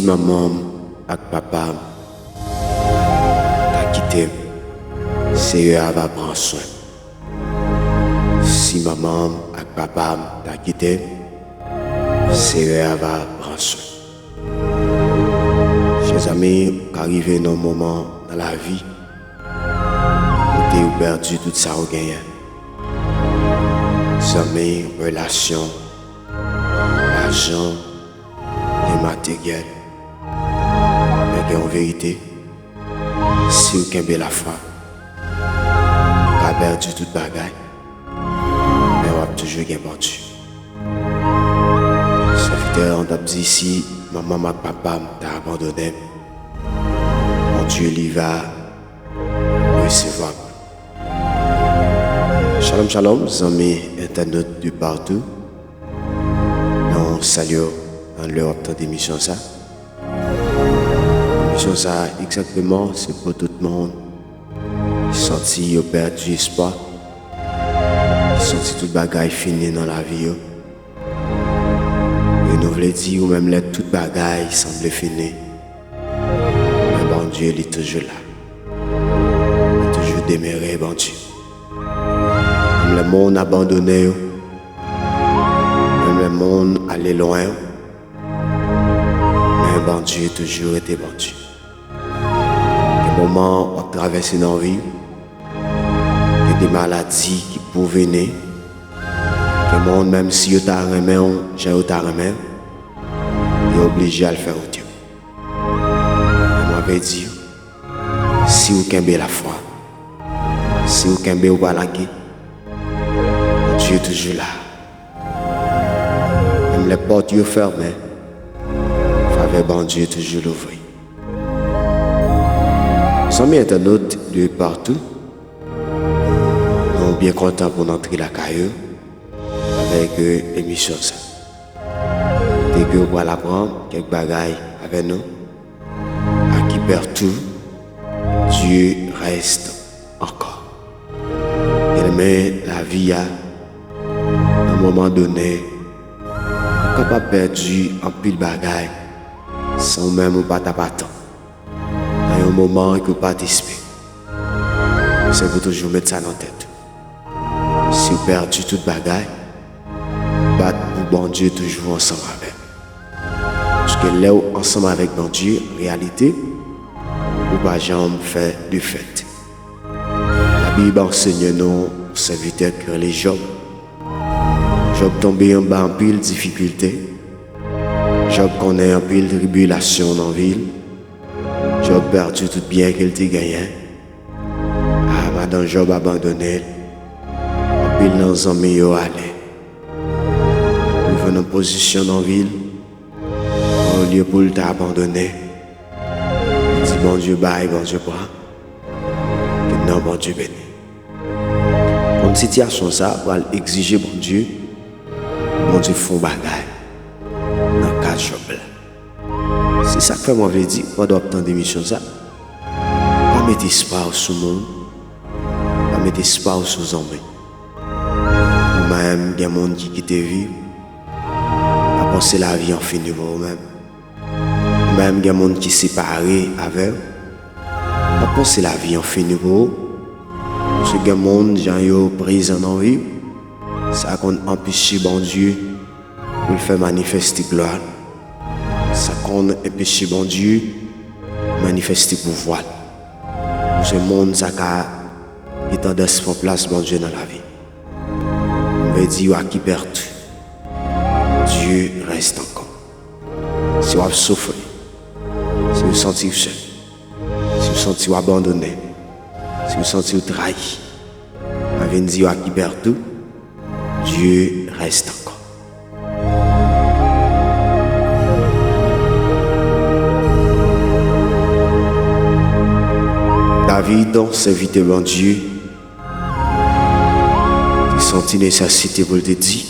maman et papa t'a quitté, c'est eux qui va prendre soin. Si maman et papa t'a quitté, c'est eux qui va prendre soin. Chers amis, qu'arrivé dans un moment dans la vie, où tu as perdu tout ça au gain. Amis, relations, l'argent, les matériels. Mais en vérité, si vous avez la foi, vous avez perdu toute bagaille, mais vous avez toujours perdu. Serviteur, on t'a dit ici, maman et papa t'ont abandonné. Mon Dieu, il va recevoir. Shalom, shalom, amis internautes de partout. Nous saluons dans leur temps d'émission ça. L'émission ça, exactement, c'est pour tout le monde. Senti perdu espoir. Senti toute bagaille finie dans la vie. Et nous voulons dire, ou même l'être toute bagaille semble finie. Mais bon Dieu, il est toujours là. Il est toujours demeuré, bon Dieu. Le monde abandonné, même le monde allé loin, mais bon Dieu toujours été bon Dieu. Des moments où on traverse nos vies, il y a des maladies qui peuvent venir, le monde même si on t'a remis, j'ai t'a remis, il est obligé à le faire au Dieu. On m'avait dit, si vous avez la foi, si vous avez la guerre, Dieu est toujours là. Même les portes sont fermées, faveur bon Dieu est toujours l'ouvrir. Sans mes internautes de partout, nous sommes bien contents pour entrer la caillou avec l'émission. Dès que vous allez apprendre quelques bagailles avec nous, à qui perd tout, Dieu reste encore. Et la vie a à un moment donné, on est capable de perdre un pile de bagaille sans même pas t'attendre. À un moment où on ne peut pas t'espérer. C'est pour toujours mettre ça dans la tête. Si vous perdez toute bagaille, battre pour bon Dieu toujours ensemble avec. Parce que là où ensemble avec bon Dieu, en réalité, vous ne pouvez jamais faire de fête. La Bible enseigne nos serviteurs que les Job. Job tombé en bas en pile difficulté. Job connaît en pile tribulation dans la ville. Job perdu tout bien qu'il t'a gagné. Ah, madame Job abandonné. En pile dans les amis yo allé. Il venait en position dans la ville. Au lieu pour t'abandonner. Il dit bon Dieu bye, bon Dieu prend. Que non, bon Dieu béni. Une situation ça va exiger bon Dieu. Bon Dieu font bagaille dans le cas de Job. C'est ça que moi je dis, moi dois obtenir des missions ça. Pas mettre espoir sur le monde, pas mettre espoir sur les hommes. Moi-même, il y a des gens qui quittent la vie, pas penser la vie en fin de vous-même. Même il y a des gens qui sont séparés avec, pas penser la vie en fin de vous. Parce que les gens qui sont présents dans la vie, ça qu'on empêche bon Dieu pour le faire manifester gloire. Ça qu'on empêche bon Dieu manifester pouvoir. Ce monde ça qui tendance pour place bon Dieu dans la vie. On veut dire à qui perd tout. Dieu reste encore. Si vous souffrez, si vous sentez seul, si vous sentez abandonné, si vous sentez trahi, on veut dire à qui perd tout. Dieu reste encore. David, donc, serviteur de Dieu, il sentit nécessité pour te dire.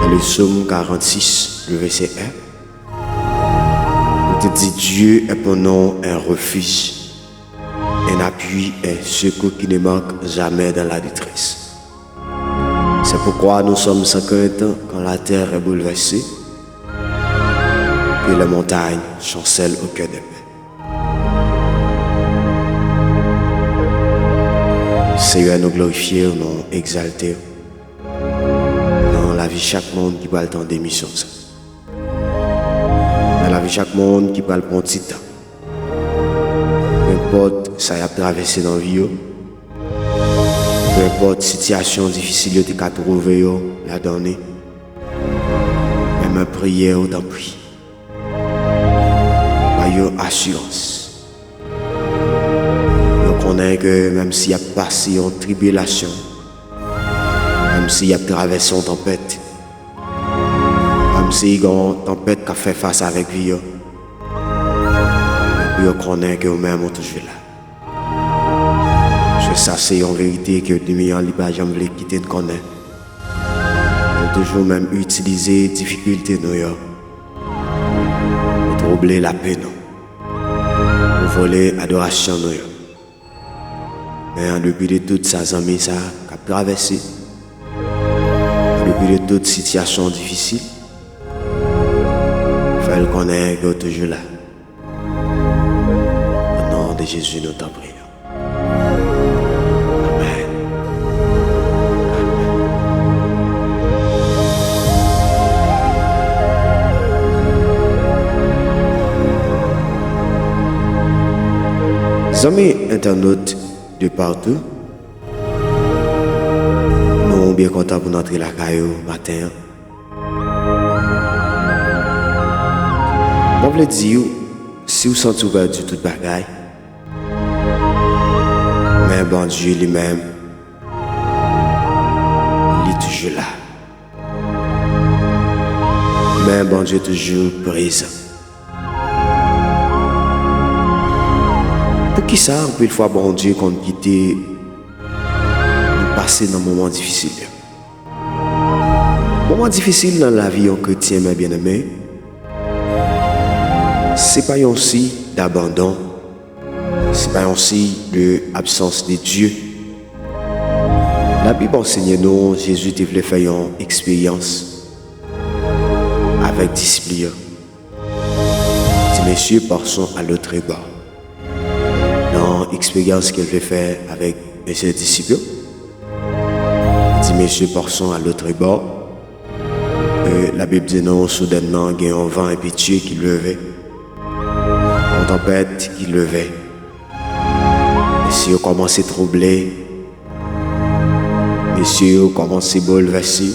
Dans le psaume 46, le verset 1, il te dit Dieu est pour nous un refuge, un appui et secours qui ne manque jamais dans la détresse. C'est pourquoi nous sommes sans crainte quand la terre est bouleversée, que la montagne chancelle au cœur des paix. Seigneur, nous glorifier, nous exalter dans la vie chaque monde qui va le temps d'émission. Dans la vie chaque monde qui va le prendre petit temps. Peu importe ça a traversé dans la vie, peu importe situation difficile que tu as trouvé la donner, même prière ou t'en prie. Ayons assurance. Nous connaissons que même s'il y a passé en tribulation, même s'il y a traversé en tempête, même s'il y a une tempête qui a fait face avec lui, nous connaissons que nous-mêmes sommes toujours là. Je sais c'est en vérité que le meilleur libre jamais quitter nous connaît. Nous toujours même utiliser difficultés nous pour troubler la paix nous. Pour voler adoration nous. Mais depuis de toutes ces amis ça qu'a traversé, depuis de toutes situations difficiles, il faut connaître que toujours là. Au nom de Jésus nous t'en prions. Amen. Amis internautes de partout, nous sommes bien contents pour entrer la caillou matin. Je veux dire, si vous sentez ouvert du tout bagaille, mais bon Dieu lui-même, il est toujours là. Mais bon Dieu est toujours présent. Pour qui ça, on peut une fois bon Dieu qu'on quitte nous passer dans un moment difficile. Moment difficile dans la vie en chrétien, mes bien-aimés, c'est pas aussi d'abandon, c'est pas aussi de absence de Dieu. La Bible enseigne nous, Jésus devait faire une expérience avec discipline. Dit messieurs, passons à l'autre bord. Dans l'expérience qu'elle veut faire avec ses disciples, dit messieurs, passons à l'autre bord. La Bible dit non, soudainement, il y a un vent impétueux qui levait. Une tempête qui levait. Messieurs commencé à troubler. Messieurs commencé à bouleverser.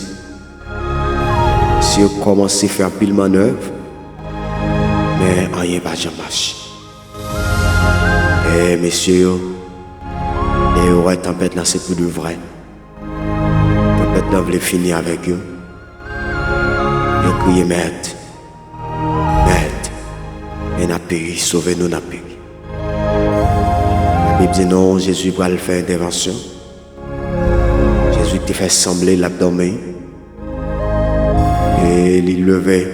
Messieurs commencé à faire pile manœuvre. Mais rien va jamais marcher. Et messieurs, et ouais, tempête là c'est pour de vrai. Tempête là voulait finir avec eux. Et crier maître. Et n'a péri, sauvez-nous, n'a péri. La Bible dit non, Jésus va le faire intervention. Jésus te fait sembler l'abdomen. Et il levait.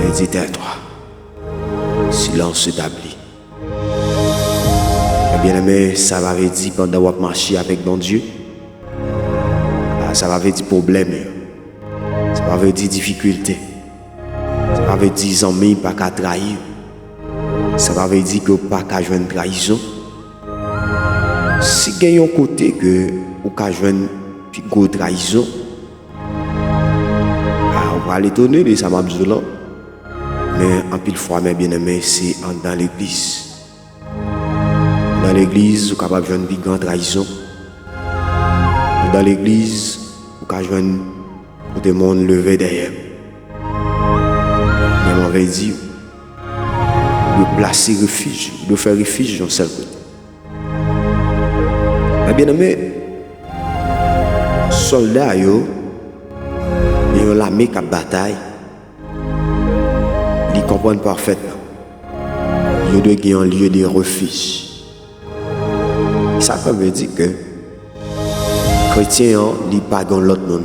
Et dit tais-toi. Silence établi. Bien aimé, ça m'avait dit pendant qu'on marché avec mon Dieu. Ça m'avait dit problème. Ça m'avait dit difficulté. Ça m'avait dit amis pas qu'à trahir. Ça m'avait dit que pas qu'à jouer une trahison. Si il y a un côté que ou qu'à jouer une trahison, on va l'étonner de ça m'a besoin. Mais en pile fois, mes bien-aimés, c'est dans l'église. Dans l'église, vous êtes capable de jouer une grande trahison. Dans l'église, vous êtes capable de monde levé derrière. Mais on va dire, de placer refuge, de faire refuge dans seul côté. Mais bien aimé, soldats, ils ont l'armée qui bataille, ils comprennent parfaitement. Ils doivent avoir un lieu de refuge. Ça veut dire que les chrétiens ne pas l'autre monde.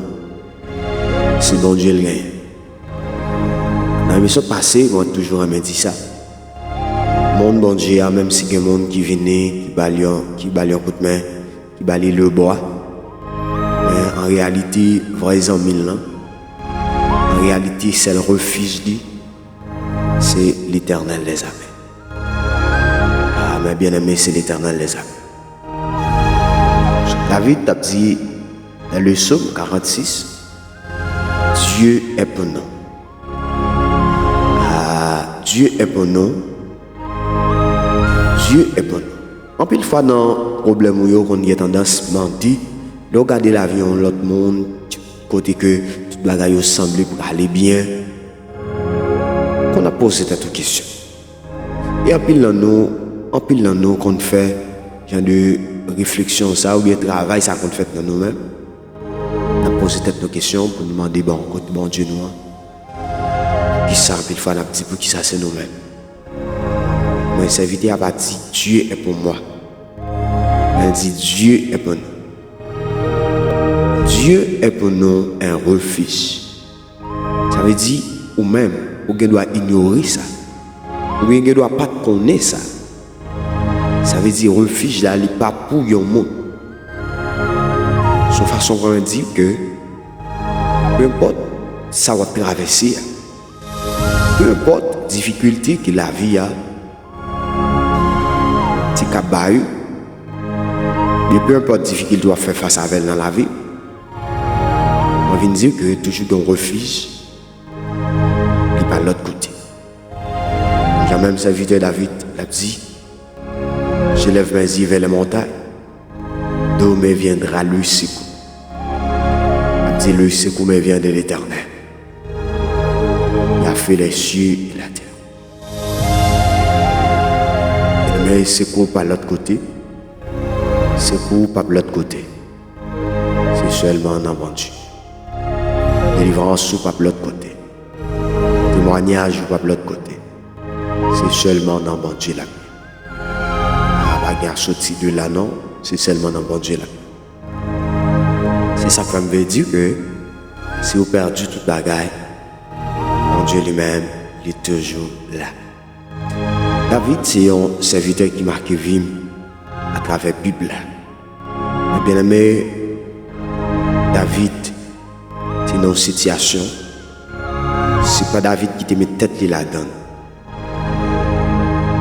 C'est bon Dieu le gagne. Dans la mission passée, on a toujours dit ça. Mon bon Dieu, même si il y a des gens qui viennent, qui balayent un coup de main, qui balayent le bois. Mais en réalité, vrais amis là, en réalité, c'est le refuge c'est l'Éternel les armées. Ah, mes bien-aimés, c'est l'Éternel les armées. David t'a dit dans le psaume 46, Dieu est pour nous. Ah, Dieu est pour nous. Dieu est pour nous. En pile fois dans le problème où on a tendance à mentir, de regarder l'avion, l'autre monde, côté que toute bagaille semble pour aller bien, qu'on a posé cette question. Et en pile dans nous qu'on fait genre de réflexion ça ou bien travail ça qu'on fait dans nous-mêmes, on a posé cette question pour nous demander bon Dieu nous, qui ça en pile fois on a dit pour qui ça c'est nous-mêmes. Moi serviteur a pas dit Dieu est pour moi. Il dit Dieu est pour nous. Dieu est pour nous un refuge. Ça veut dire, ou même, ou ne doit ignorer ça. Ou bien ne doit pas connaître ça. Ça veut dire, refuge là, il n'est pas pour un monde. Son façon de dire que, peu importe, ça va traverser. Peu importe, difficulté que la vie a, c'est qu'à bailler. Mais peu importe, difficulté doit faire face à elle dans la vie. On vient dire que toujours dans le refuge, il pas de l'autre côté. J'ai même serviteur David l'a dit, je lève mes yeux vers les montagnes, d'où me viendra le secours. Il dit le secours me vient de l'Éternel. Il a fait les cieux et la terre. Mais le secours pas de l'autre côté, secours pas de l'autre côté. C'est seulement dans mon Dieu. Délivrance ou pas de l'autre côté. Témoignage ou pas de l'autre côté. C'est seulement dans mon Dieu là. La bagarre sortie de là non, c'est seulement dans mon Dieu là. C'est ça que me veut dire que si vous perdez toute bagaille, mon Dieu lui-même, il est toujours là. David, c'est un serviteur qui marque vie à travers la Bible. Mais bien aimé, David, c'est une situation, c'est pas David qui te met tête là-dedans.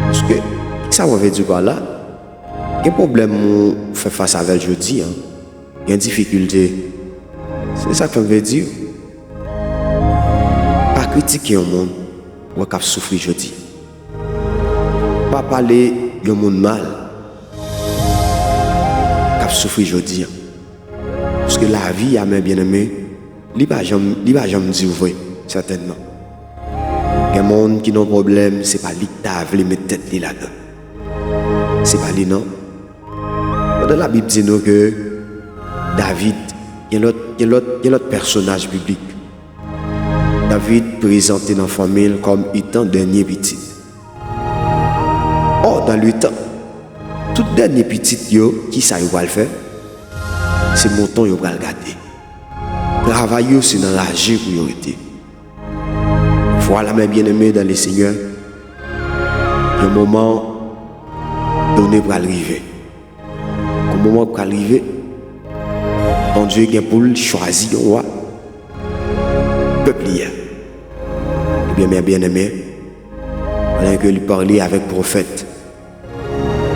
Parce que, ça veut dire quoi là? Quel problème on fait face à elle aujourd'hui? Il y a une difficulté. C'est ça que je veux dire. Pas critiquer un monde qui a souffert aujourd'hui. Pas parler d'un monde mal qui a souffert aujourd'hui. Parce que la vie, a mes bien-aimés, il va jamais dire vrai, certainement. Il y a des gens qui ont un problème, ce n'est pas lui qui t'a voulu mettre tête là-dedans. Ce n'est pas lui, non. Dans la Bible, dit nous que David, il y a l'autre personnage biblique. David présenté dans la famille comme étant dernier petit. Or, dans le temps, tout dernier petit, qui ça va le faire? C'est mon temps, il va le garder. Travailler, c'est dans la vie pour y être. Voilà, mes bien-aimés dans le Seigneur, le moment donné pour arriver. Au moment pour arriver, bon Dieu vient pour choisir un roi, peuple hier. Eh bien, mes bien-aimés, pendant que lui parlait avec le prophète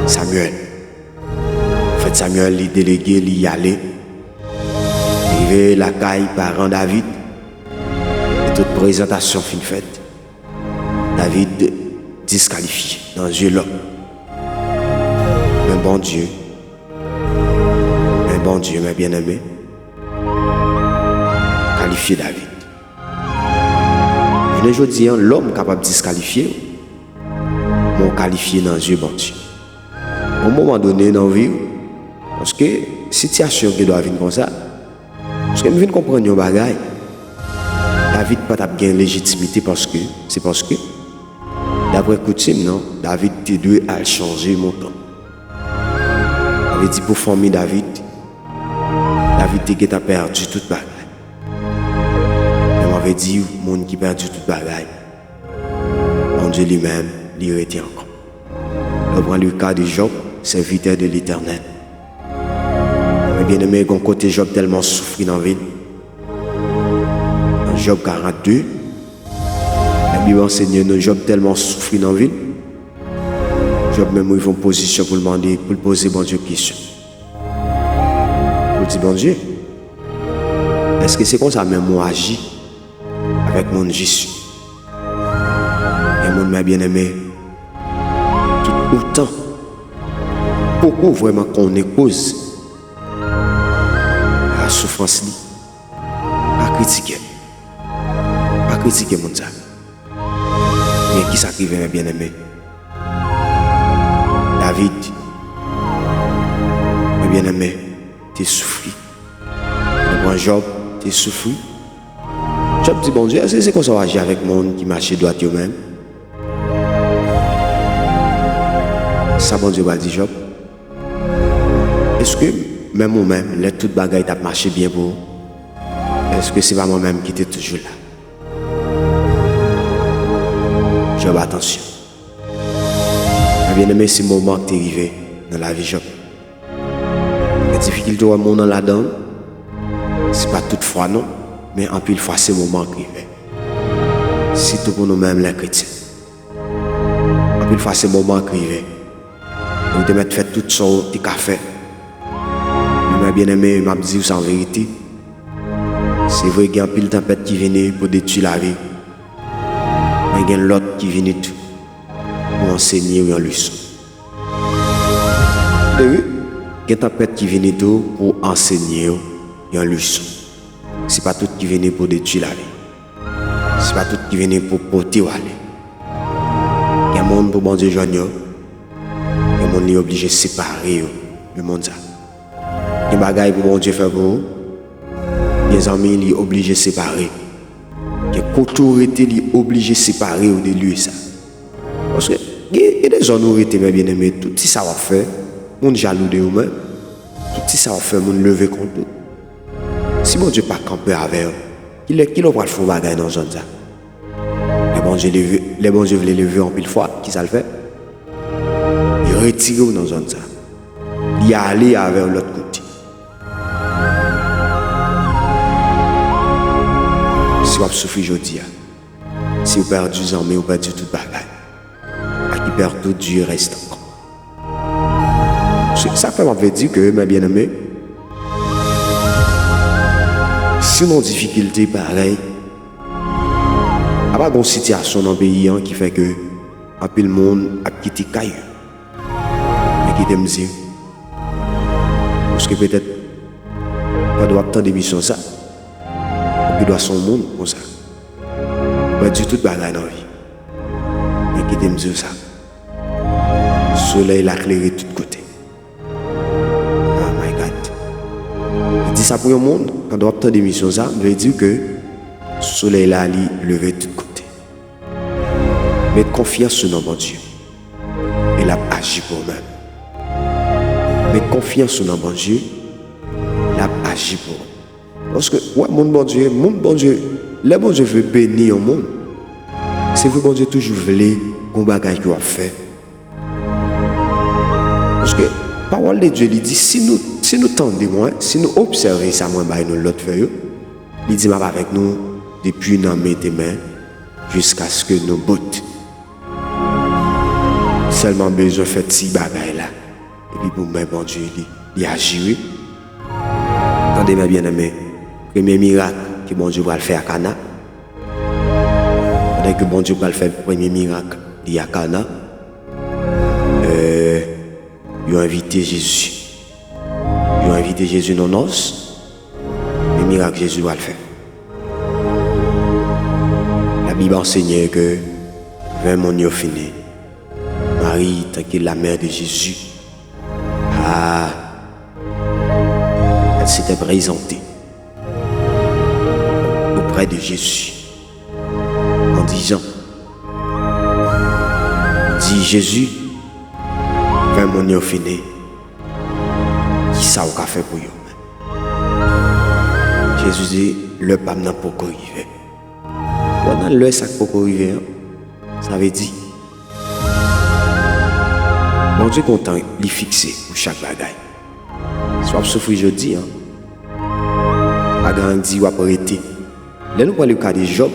Samuel. Le prophète Samuel, il délégué, il y allait. Arrivé la caille parent David. Et toute présentation fin faite. David disqualifié dans les yeux de l'homme. Mais bon Dieu, mes bien-aimés, qualifié David. Je ne dis l'homme capable de disqualifier, m'ont qualifié dans les yeux bon Dieu. Au moment donné dans la vie, parce que situation qui doit venir comme ça, parce que je viens comprendre une bagaille, David n'a pas de légitimité parce que, d'après coutume, non, David doit à changer mon temps. Il avait dit pour former David a perdu toute bagaille. Il m'avait dit, monde qui a perdu toute bagaille, mon Dieu lui-même, il retient encore. On prend le cas de Job, serviteur de l'Éternel. Mais bien aimé, quand côté Job tellement souffri dans la vie. Dans Job 42, Bible enseigne nous Job tellement souffri dans la ville. Job même ils font position pour demander, pour poser bon Dieu question. Pour dire bon Dieu, est-ce que c'est comme ça même moi agis avec mon Jésus? Et mon m'a bien aimé, tout autant, pourquoi vraiment qu'on est cause à la souffrance li, pas critiquer mon ça. Mais qui s'arrive mes bien aimé? David, mes bien aimé, t'es souffri. Moi Job, t'es souffri. Job dit bon Dieu, est-ce que c'est comme ça agir avec le monde qui marche droit eux-mêmes? Ça bon Dieu va dire Job. Est-ce que même moi-même, les toutes bagailles t'a marché bien pour vous? Est-ce que c'est pas moi-même qui était toujours là? Job, attention. Bien aimé, c'est le moment que tu es arrivé dans la vie Job. Les difficultés au monde dans la donne, c'est pas toutefois non, mais en pile fois c'est le moment qui arrive. Surtout pour nous-mêmes les chrétiens. En pile fois c'est le moment qui arrive. On te met faire tout ça, tes cafés. Mais bien aimé, m'a dit ça en vérité. C'est vrai qu'il y a un pile tempête qui vient pour détruire la vie. Mais il y a l'autre qui vient tout pour enseigner une leçon. Et oui, il y a une tempête qui vient tout pour enseigner une leçon. Ce n'est pas tout qui vient pour détruire la vie. Ce n'est pas tout qui vient pour porter ou aller. Il y a un monde pour bon Dieu joindre. Il y a un monde qui est obligé de séparer le monde. Il y a des bagailles pour bon Dieu faire pour vous. Les amis sont obligés de séparer. Les autorités sont obligées de séparer de lui. Parce que il y a des gens qui ont bien aimés. Tout ce ça va faire, on jaloux de vous-même. Tout ce ça va faire, on lever contre eux. Si mon Dieu pas campé avec eux, qui va faire des bagailles dans la zone? Les bons Dieu veulent lever en pile fois, qui ça le fait? Ils retirent dans la zone. Ils aller avec l'autre côté. Si vous souffrez aujourd'hui, si vous perdez du temps, mais vous perdez tout bagaille, à qui perd tout Dieu reste encore. Ça fait m'avait dit que, mes bien-aimés, si nos difficultés pareilles, il n'y a pas de situation dans le pays qui fait que un peu le monde a quitté Caillou. Mais qui t'aime dire, parce que peut-être, pas doit attendre d'émission ça. Il doit son monde comme ça. Pas du tout de bagaille dans la vie. Mais qui t'aime dire ça. Le soleil l'a éclairé de tous côtés. Oh my God. Il dit ça pour le monde. Quand on doit attendre d'émission ça, il veut dire que le soleil l'a levé de tous côtés. Mettre confiance dans mon Dieu. Et l'a agi pour nous-mêmes. Mettre confiance dans mon Dieu. L'a agi pour nous. Parce que, ouais, mon bon Dieu, le bon Dieu veut bénir au monde. C'est vrai, bon Dieu toujours voulait qu'on bagaille qu'il a fait. Parce que, la parole de Dieu, il dit, si nous tendons, si nous observons ça, nous l'autre feuille, il dit, avec nous, depuis nous mettons tes mains, jusqu'à ce que nous boutent. Seulement besoin de faire ces bagailles là. Et puis, pour moi, bon Dieu, il agit. Attendez, mes bien-aimés. Premier miracle que bon Dieu va le faire à Cana. Pendant que bon Dieu va le faire le premier miracle il y a Cana, ils ont invité Jésus. Ils ont invité Jésus dans nos noces. Le miracle Jésus va le faire. La Bible enseigne que vers mon yo fini. Marie, tant que la mère de Jésus, elle s'était présentée auprès de Jésus en disant, dit Jésus, vers mon yo fini, qui ça a fait pour vous? Jésus dit, le pape n'a pas arrivé. Pendant le sac pour arriver, ça veut dire, mon Dieu content, il est fixé pour chaque bagaille. Soit souffrir jeudi, pas grandi ou arrêter. Là, nous parlons du cas de Job.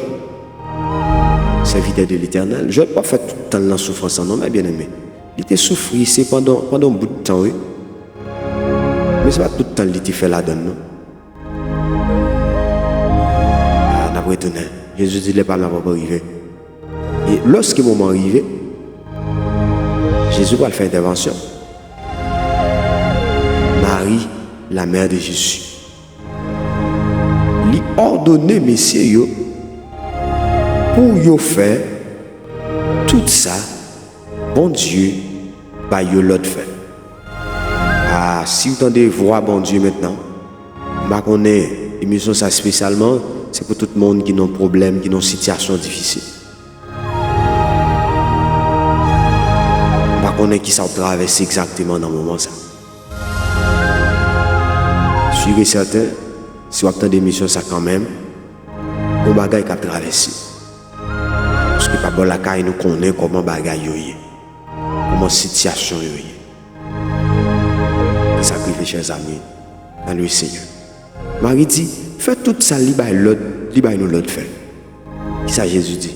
serviteur de l'Éternel. Je ne vais pas faire tout le temps la souffrance, non, mais bien aimé. Il était souffri, c'est pendant un bout de temps, oui. Mais ce n'est pas tout le temps qu'il était fait la donne, non. Ah, on a retourné. Jésus dit, les pas n'a pas arrivé. Et lorsque le moment arrivé, Jésus va faire intervention. Marie, la mère de Jésus, lui ordonner, messieurs, pour y faire tout ça, bon Dieu, bah yo l'autre fait. Ah, si vous entendez voir bon Dieu maintenant, bah qu'on est émission ça spécialement, c'est pour tout le monde qui a un problème, qui a une situation difficile. Bah qu'on est qui s'en traverse exactement dans le moment ça. Sûr et certain, si vous attendez émission ça quand même, on bagaille qui a traversé. Parce que pas bon la caille nous connaît comment bagaille yo yé. Comment situation yo yé. Et sacrifier chers amis dans le Seigneur. Marie dit, fais tout ça li bay nous l'autre fait. Qui ça Jésus dit?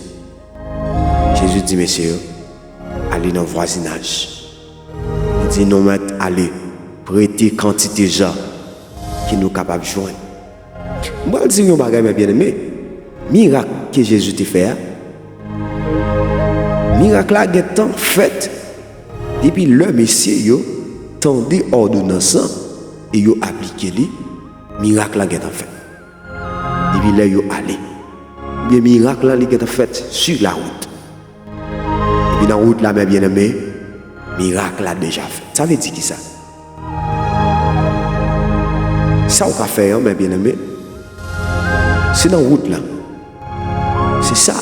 Jésus dit messieurs, allez dans le voisinage. Il dit non maître, allez prêter quantité de gens qui nous capables de joindre. Moi je dis un bagage mes bien-aimés, miracle que Jésus t'a fait. Miracle là est tant fait depuis le messieurs yo tendez ordonnance et yo appliqué li miracle là est en fait. Depuis là yo allé. Bien miracle là est en fait sur la route. Et puis dans la route là mes bien-aimés, miracle là déjà fait. Ça veut dire qui ça? Ça on va faire mes bien-aimés. C'est dans la route là. C'est ça.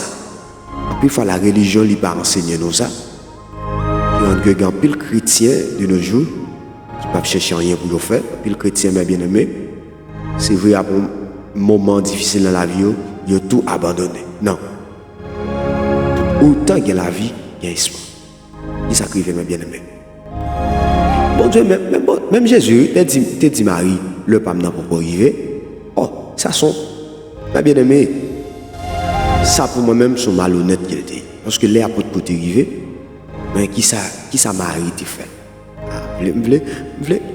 Puis il faut la religion lui pas enseigner nous ça. Il y a un pile chrétien de nos jours qui ne peuvent chercher rien pour le faire. Pile chrétien mais bien aimé. C'est vrai à un moment difficile dans la vie, il a tout abandonné. Non. Autant qu'il y a la vie, il y a espoir. Il sacrifie mes bien aimé. Bon Dieu, même Jésus t'a dit Marie, le pape n'a pas arrivé. Oh, ça sont mes bien aimé. Ça pour moi-même sont malhonnêtes qu'il dit. Parce que les apôtres pour arriver, mais qui ça Marie t'a fait?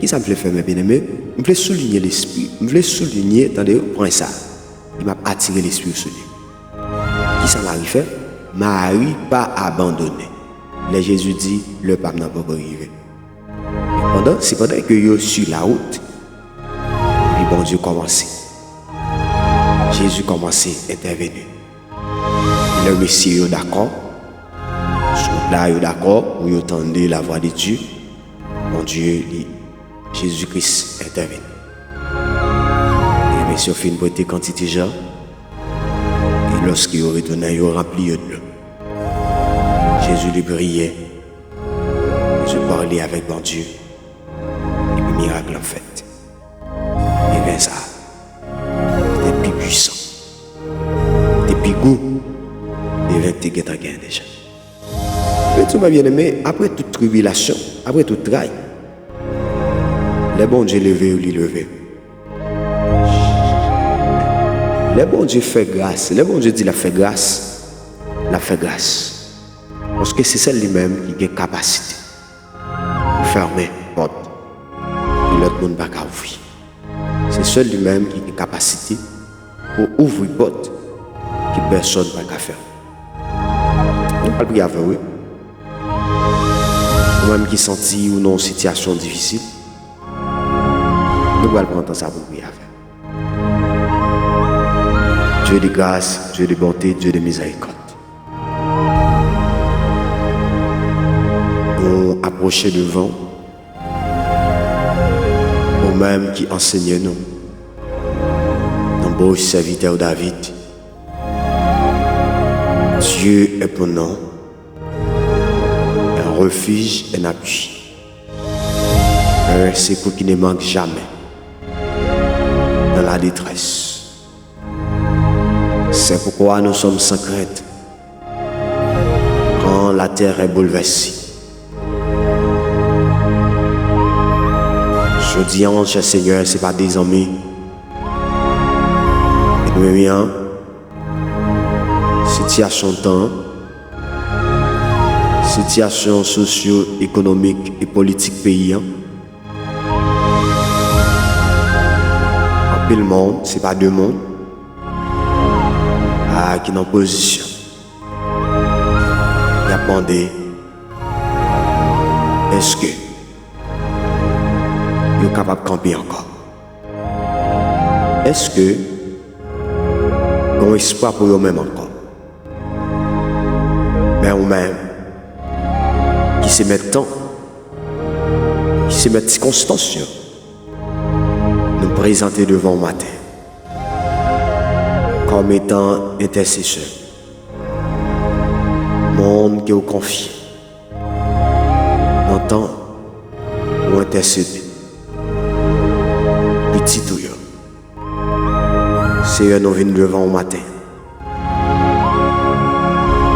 Qui ça me fait faire mes bien-aimés? Je voulais souligner l'esprit. Je voulais souligner, attendez, prends ça. Il m'a attiré l'esprit sur lui. Qui ça Marie fait? Marie pas abandonné. Les Jésus dit, le pape n'a pas arrivé. C'est pendant que je suis sur la route, puis bon Dieu commençait. Jésus commençait à intervenir. Le Messie est d'accord. Là, il est d'accord pour entendre la voix de Dieu. Mon Dieu, Jésus-Christ intervient. Et Messie a fait une bonne quantité de gens. Et lorsqu'il est retourné, il a rempli de l'eau. Jésus lui priait. Jésus parlait avec mon Dieu. Et puis miracle en fait. Et bien ça, c'était plus puissant. C'était plus goût. Et bien tu as gagné déjà. Mais tout m'a bien aimé, après toute tribulation, après tout travail, les bons Dieu levé ou lui levé. Les bons Dieu fait grâce. Les bons Dieu dit la fait grâce. La fait grâce. Parce que c'est celle lui-même qui a capacité. Fermer la porte. Et l'autre monde n'a pas ouvrir. C'est seul lui-même qui a capacité pour ouvrir la porte que personne n'a pas faire. On va prier avec eux. Même qui sentit ou non une situation difficile, nous allons prendre ça pour prier avec. Dieu de grâce, Dieu de bonté, Dieu de miséricorde. Nous approcher devant, nous-mêmes qui enseignons nous, nos beaux serviteurs David. Dieu est pour nous un refuge, un appui, un secours qui ne manque jamais dans la détresse. C'est pourquoi nous sommes sans crainte quand la terre est bouleversée. Je dis, cher Seigneur, ce n'est pas des amis. Et nous, situation temps, situation socio-économique et politique pays. En pile monde, c'est pas deux mondes, qui est en position. Il a demandé, est-ce que vous êtes capable de camper encore? Est-ce que vous avez espoir pour vous-même encore? Mais vous-même, qui se met temps, qui se met circonstances, nous présenter devant le matin comme étant intercesseur. Monde qui vous confie, longtemps ou intercéder. Petit tout, Seigneur, nous venons devant le matin.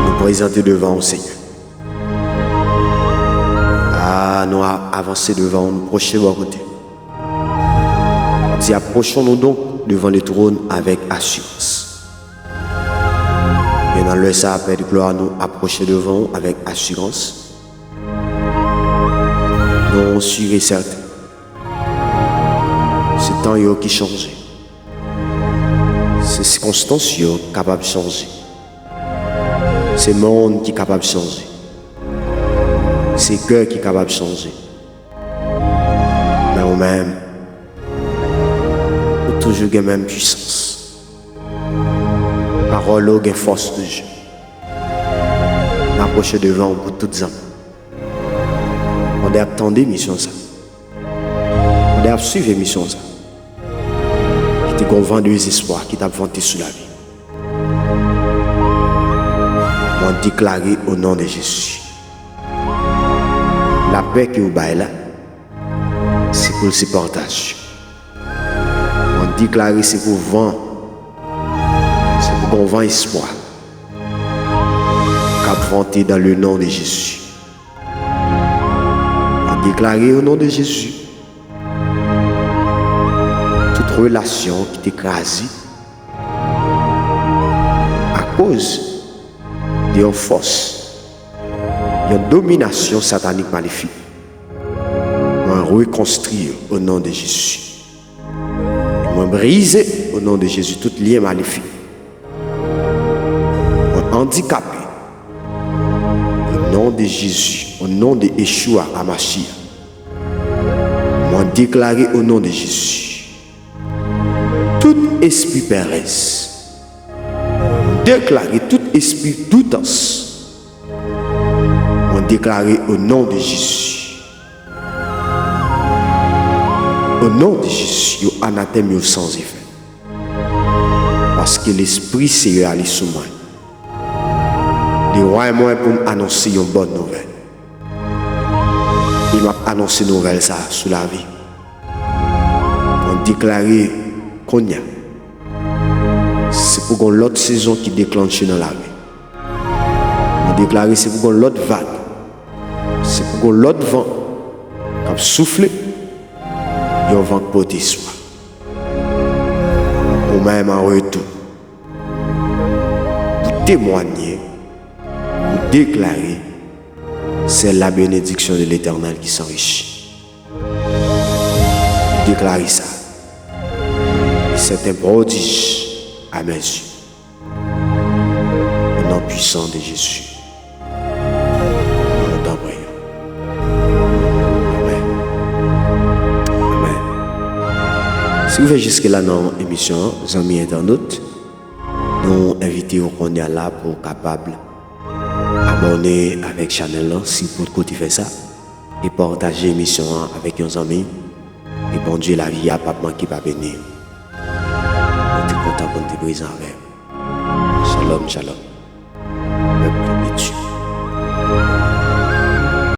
Nous présenter devant le Seigneur. Nous avancer devant, nous procher de côté. Nous approchons-nous donc devant le trône avec assurance. Et dans le ça, Père de gloire, nous approcher devant avec assurance. Nous suivons certain. C'est temps qui change. C'est circonstances qui sont capables de changer. C'est le monde qui est capable de changer. C'est le cœur qui est capable de changer. Mais nous-mêmes, nous avons toujours la même puissance. Parole a une force de Dieu. Nous approchons devant pour toutes les hommes. On doit attendre la mission. On doit suivre la mission. Qui te vent de espoir, qui t'a vanté sur la vie. On déclare au nom de Jésus. La paix que vous avez là, c'est pour le partage. On déclare c'est pour vent, c'est pour qu'on vend espoir. Qu'a vanté dans le nom de Jésus. On déclare au nom de Jésus. Toute relation qui t'écrase à cause d'une force. Il y a une domination satanique maléfique. Moi, reconstruire au nom de Jésus. Moi, briser au nom de Jésus tout lien maléfique. Moi, handicapé au nom de Jésus, au nom de Yeshua Hamashia. Moi, déclarer au nom de Jésus. Tout esprit peresse. Déclarer tout esprit doutance. Déclaré au nom de Jésus. Au nom de Jésus, yo anathème yo sans effet. Parce que l'Esprit Seigneur est sous moi. Le roi est moi pour m'annoncer une bonne nouvelle. Il m'a annoncé une nouvelle ça sous la vie. On déclaré qu'on y a. C'est pour qu'on l'autre saison qui déclenche dans la vie. On déclaré c'est pour qu'on l'autre vague. C'est pour que l'autre vent, comme souffler, il y a un vent de porter soi. Ou même en retour, pour témoigner, pour déclarer, c'est la bénédiction de l'Éternel qui s'enrichit. Déclarer ça. C'est un prodige à mes yeux. Au nom puissant de Jésus. Si vous faites jusque-là dans l'émission, les amis internautes, nous invitons qu'on est là pour capable abonner avec Chanel si vous côté fait ça et partager l'émission avec nos amis et bon Dieu la vie à pas manquer pas venir. On est content pour nous présenter avec. Shalom, shalom.